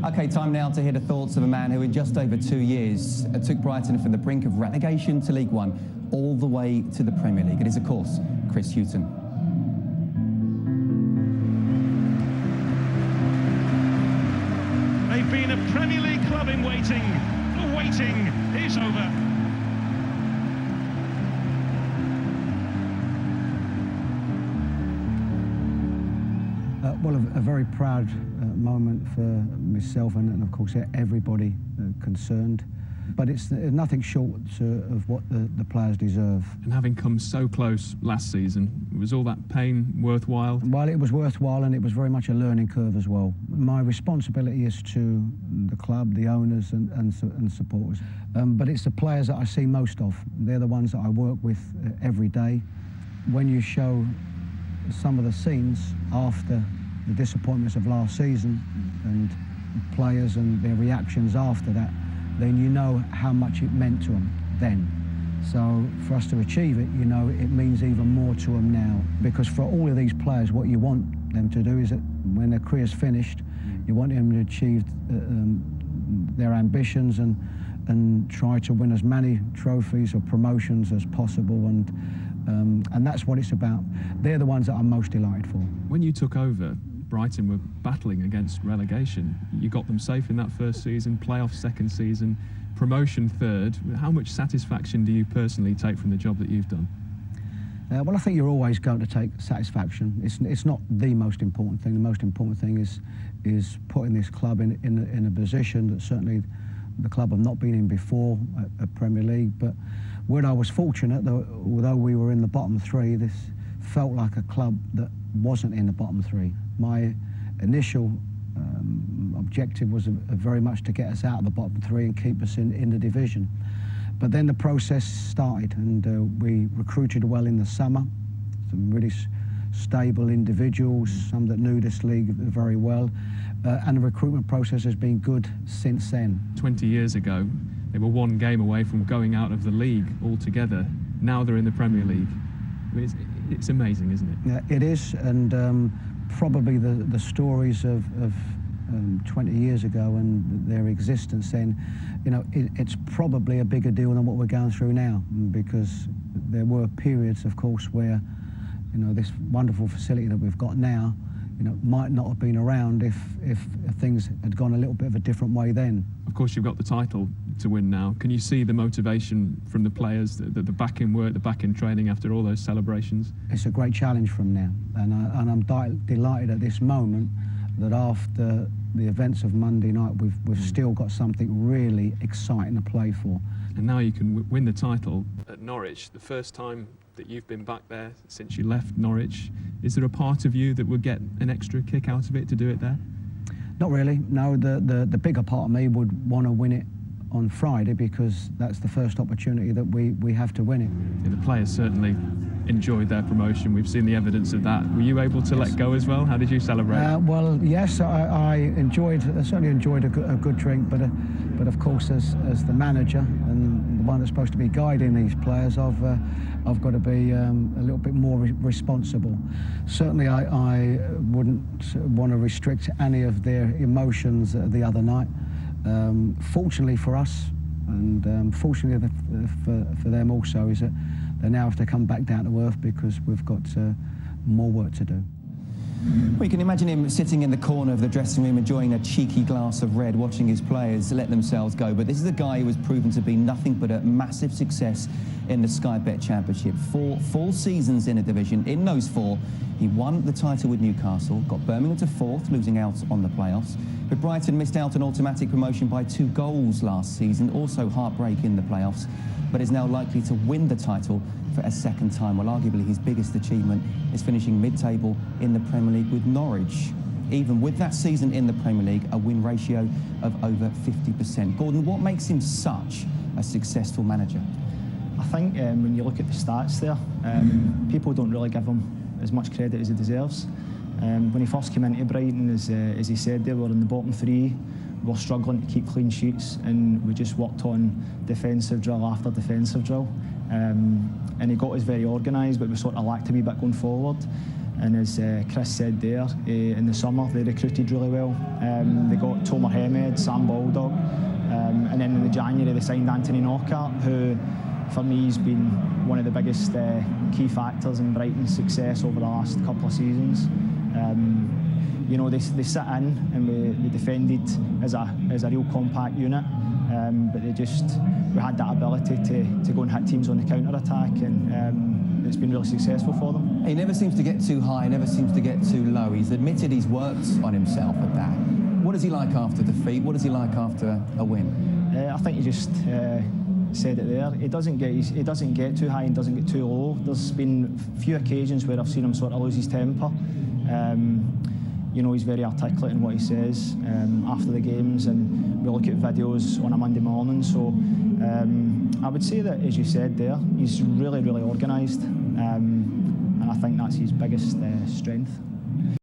OK, time now to hear the thoughts of a man who in just over 2 years took Brighton from the brink of relegation to League One all the way to the Premier League. It is, of course, Chris Hughton. They've been a Premier League club in waiting. The waiting is over. Well, a very proud moment for myself and of course everybody concerned. But it's nothing short of what the players deserve. And having come so close last season, was all that pain worthwhile? Well, it was worthwhile, and it was very much a learning curve as well. My responsibility is to the club, the owners and supporters. But it's the players that I see most of. They're the ones that I work with every day. When you show some of the scenes after the disappointments of last season and players and their reactions after that, then you know how much it meant to them then. So for us to achieve it, you know, it means even more to them now. Because for all of these players, what you want them to do is that when their career's finished, you want them to achieve their ambitions and try to win as many trophies or promotions as possible, and that's what it's about. They're the ones that I'm most delighted for. When you took over, Brighton were battling against relegation. You got them safe in that first season, playoff second season, promotion third. How much satisfaction do you personally take from the job that you've done? Well, I think you're always going to take satisfaction. It's not the most important thing. The most important thing is putting this club in a position that certainly the club have not been in before at Premier League. But where I was fortunate, although we were in the bottom three, this felt like a club that wasn't in the bottom three. My initial objective was very much to get us out of the bottom three and keep us in the division. But then the process started, and we recruited well in the summer, some really stable individuals, some that knew this league very well, and the recruitment process has been good since then. 20 years ago, they were one game away from going out of the league altogether. Now they're in the Premier League. I mean, it's amazing, isn't it? Yeah, it is, and probably the stories of 20 years ago and their existence then, you know, it's probably a bigger deal than what we're going through now, because there were periods, of course, where, you know, this wonderful facility that we've got now, you know, might not have been around if things had gone a little bit of a different way then. Of course, you've got the title to win now. Can you see the motivation from the players, the back-in work, the back-in training after all those celebrations? It's a great challenge from now, and I'm delighted at this moment that after the events of Monday night, we've still got something really exciting to play for. And now you can win the title at Norwich, the first time that you've been back there since you left Norwich. Is there a part of you that would get an extra kick out of it to do it there? Not really, no. The bigger part of me would want to win it on Friday, because that's the first opportunity that we have to win it. Yeah, the players certainly enjoyed their promotion. We've seen the evidence of that. Were you able to let go as well? How did you celebrate? Well, yes, I certainly enjoyed a good drink, but of course, as the manager and the one that's supposed to be guiding these players, I've got to be a little bit more responsible. Certainly, I wouldn't want to restrict any of their emotions the other night. Fortunately for us, and fortunately for them also, is that they now have to come back down to earth, because we've got more work to do. Well, you can imagine him sitting in the corner of the dressing room enjoying a cheeky glass of red, watching his players let themselves go. But this is a guy who has proven to be nothing but a massive success in the Sky Bet Championship. 4 full seasons in a division. In those 4, he won the title with Newcastle, got Birmingham to 4th, losing out on the playoffs. But Brighton missed out on automatic promotion by 2 goals last season, also heartbreak in the playoffs, but is now likely to win the title for a second time. Well, arguably his biggest achievement is finishing mid-table in the Premier League with Norwich. Even with that season in the Premier League, a win ratio of over 50%. Gordon, what makes him such a successful manager? I think when you look at the stats there, people don't really give him as much credit as he deserves. When he first came into Brighton, as he said, they were in the bottom 3. We were struggling to keep clean sheets, and we just worked on defensive drill after defensive drill. And he got us very organised, but we sort of lacked a wee bit going forward. And as Chris said there, in the summer they recruited really well. They got Tomer Hemed, Sam Baldock, and then in the January they signed Anthony Knockaert, who for me has been one of the biggest key factors in Brighton's success over the last couple of seasons. You know, they sit in and we defended as a real compact unit, but we had that ability to go and hit teams on the counter-attack, and it's been really successful for them. He never seems to get too high, never seems to get too low. He's admitted he's worked on himself at that. What is he like after defeat? What is he like after a win? I think he just said it there. He doesn't get too high and doesn't get too low. There's been a few occasions where I've seen him sort of lose his temper. You know, he's very articulate in what he says after the games, and we look at videos on a Monday morning. So I would say that, as you said there, he's really, really organised, and I think that's his biggest strength.